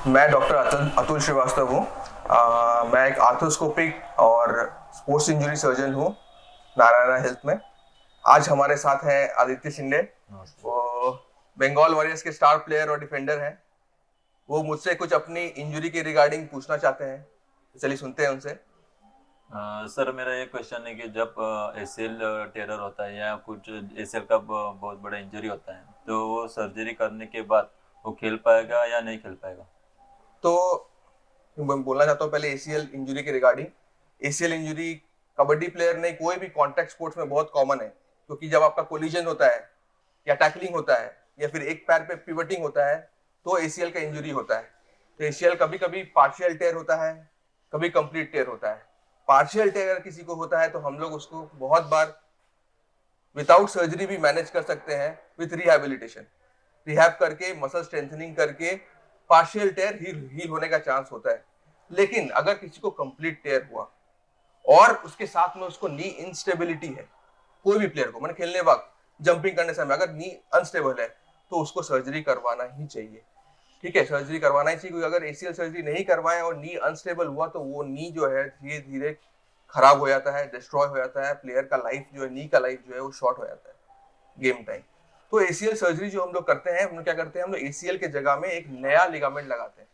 मैं डॉक्टर अतुल अतुल श्रीवास्तव हूँ। मैं एक आर्थोस्कोपिक और स्पोर्ट्स इंजरी सर्जन हूँ नारायणा हेल्थ में। आज हमारे साथ हैं आदित्य शिंदे। वो बंगाल वॉरियर्स के स्टार प्लेयर और डिफेंडर हैं। वो मुझसे कुछ अपनी इंजरी के रिगार्डिंग पूछना चाहते हैं, तो चलिए सुनते हैं उनसे। सर, मेरा ये क्वेश्चन है कि जब एसीएल टेरर होता है या कुछ एसीएल का बहुत बड़ा इंजरी होता है, तो वो सर्जरी करने के बाद वो खेल पाएगा या नहीं खेल पाएगा? तो मैं बोलना चाहता हूँ पहले एसीएल इंजरी के regarding. ACL injury kabaddi player नहीं, कोई भी कॉन्टैक्ट स्पोर्ट्स में बहुत कॉमन है, क्योंकि जब आपका कोलिजन होता है या टैकलिंग होता है या फिर एक पैर पे पिवटिंग होता है तो एसीएल का इंजरी होता है। तो एसीएल कभी कभी पार्शियल टेयर होता है, कभी कंप्लीट टेयर होता है। पार्शियल टेयर अगर किसी को होता है तो हम लोग उसको बहुत बार विदाउट सर्जरी भी मैनेज कर सकते हैं विथ रिहैबिलिटेशन। रिहैब करके मसल स्ट्रेंथनिंग करके पार्शियल टेयर हील होने का चांस होता है। लेकिन अगर किसी को कंप्लीट टेयर हुआ और उसके साथ में उसको नी इंस्टेबिलिटी है, कोई भी प्लेयर को मैंने खेलने वक्त जंपिंग करने समय अगर नी अनस्टेबल है तो उसको सर्जरी करवाना ही चाहिए। ठीक है, सर्जरी करवाना ही चाहिए, क्योंकि अगर एसीएल सर्जरी नहीं करवाए और नी अनस्टेबल हुआ तो वो नी जो है धीरे धीरे खराब हो जाता है, डिस्ट्रॉय हो जाता है। प्लेयर का लाइफ जो है, नी का लाइफ जो है वो शॉर्ट हो जाता है गेम टाइम। तो एसीएल सर्जरी जो हम लोग करते हैं, हम लोग क्या करते हैं, हम लोग एसीएल के जगह में एक नया लिगामेंट लगाते हैं।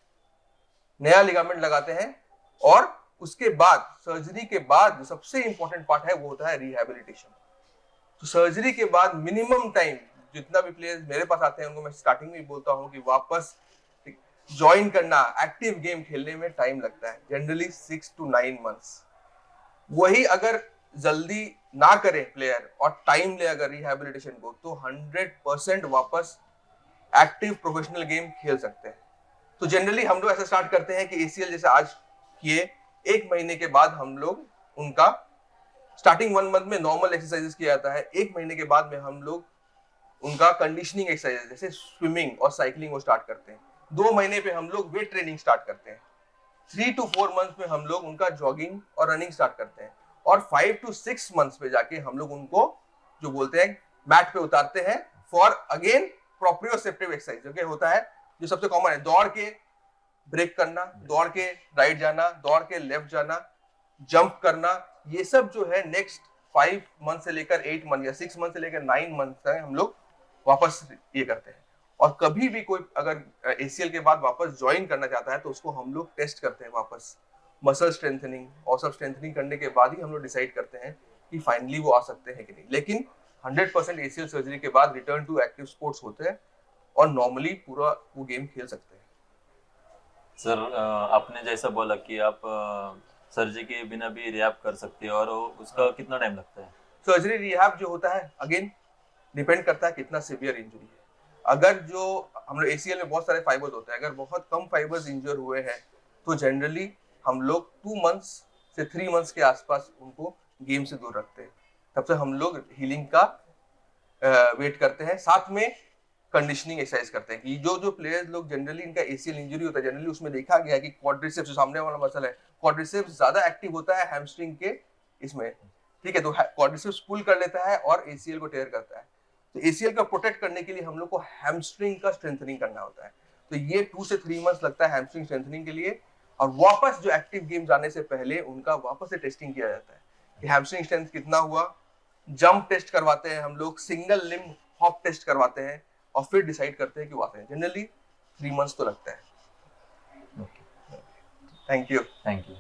नया लिगामेंट लगाते हैं और उसके बाद सर्जरी के बाद जो सबसे इंपॉर्टेंट पार्ट है वो होता है रिहैबिलिटेशन। तो सर्जरी के बाद मिनिमम टाइम, जितना भी प्लेयर्स मेरे पास आते हैं उनको मैं स्टार्टिंग में बोलता हूँ कि वापस ज्वाइन करना, एक्टिव गेम खेलने में टाइम लगता है, जनरली 6 to 9 months। वही अगर जल्दी ना करे प्लेयर और टाइम ले अगर रिहैबिलिटेशन को, तो 100% वापस एक्टिव प्रोफेशनल गेम खेल सकते हैं। तो जनरली हम लोग ऐसा स्टार्ट करते हैं कि एसीएल जैसे आज किए, 1 महीने के बाद हम लोग उनका स्टार्टिंग 1 मंथ में नॉर्मल एक्सरसाइजेस किया जाता है। 1 महीने के बाद में हम लोग उनका कंडीशनिंग एक्सरसाइज जैसे स्विमिंग और साइकिलिंग वो स्टार्ट करते हैं। 2 महीने पे हम लोग वेट ट्रेनिंग स्टार्ट करते हैं। 3 to 4 months में हम लोग उनका जॉगिंग और रनिंग स्टार्ट करते हैं। और 5 to 6 months पे जाके हम लोग उनको जो बोलते हैं मैट पे उतारते हैं फॉर अगेन प्रोप्रियोसेप्टिव एक्सरसाइज, जो कि होता है जो सबसे कॉमन है, दौड़ के ब्रेक करना, दौड़ के राइट जाना, दौड़ के लेफ्ट जाना, जंप करना। ये सब जो है नेक्स्ट 5 मंथ से लेकर 8 मंथ या 6 मंथ से लेकर 9 मंथ तक हम लोग वापस ये करते हैं। और कभी भी कोई अगर एसीएल के बाद वापस ज्वाइन करना चाहता है तो उसको हम लोग टेस्ट करते हैं वापस, मसल स्ट्रेंथनिंग और सब स्ट्रेंथनिंग करने के बाद ही हम लोग डिसाइड करते हैं कि फाइनली वो आ सकते हैं कि नहीं। लेकिन 100% एसीएल सर्जरी के बाद रिटर्न टू एक्टिव स्पोर्ट्स होते हैं और नॉर्मली पूरा वो गेम खेल सकते हैं। सर, आपने जैसा बोला कि आप सर्जरी के बिना भी रिहैब कर सकते हैं, और उसका कितना टाइम लगता है? सर्जरी रिहैब जो होता है अगेन डिपेंड करता है कितना सीवियर इंजरी है। अगर जो हम लोग एसीएल में बहुत सारे फाइबर्स होते हैं, अगर बहुत कम फाइबर्स इंजर हुए हैं तो जनरली हम लोग 2 मंथ्स से 3 मंथ्स के आसपास उनको गेम से दूर रखते हैं। तब से हम लोग हीलिंग का वेट करते हैं, साथ में कंडीशनिंग एक्सरसाइज करते हैं। कि जो जो प्लेयर्स लोग जनरली इनका एसीएल इंजरी होता है, जनरली उसमें देखा गया है कि क्वाड्रिसेप्स, जो सामने वाला मसल है, क्वाड्रिसेप्स ज्यादा एक्टिव होता है हैमस्ट्रिंग के इसमें। ठीक है, तो क्वाड्रिसेप्स पुल कर लेता है और एसीएल को टेयर करता है। तो एसीएल का प्रोटेक्ट करने के लिए हम लोग को हैमस्ट्रिंग का स्ट्रेंथनिंग करना होता है। तो ये 2 से 3 मंथ्स लगता है हैमस्ट्रिंग स्ट्रेंथनिंग के लिए। और वापस जो एक्टिव गेम जाने से पहले उनका वापस से टेस्टिंग किया जाता है कि हैमस्ट्रिंग स्ट्रेंथ कितना हुआ। जंप टेस्ट करवाते हैं हम लोग, सिंगल लिम्ब हॉप टेस्ट करवाते हैं और फिर डिसाइड करते हैं कि वो आते हैं। जनरली 3 मंथ्स तो लगता है। Okay. Thank you. Thank you.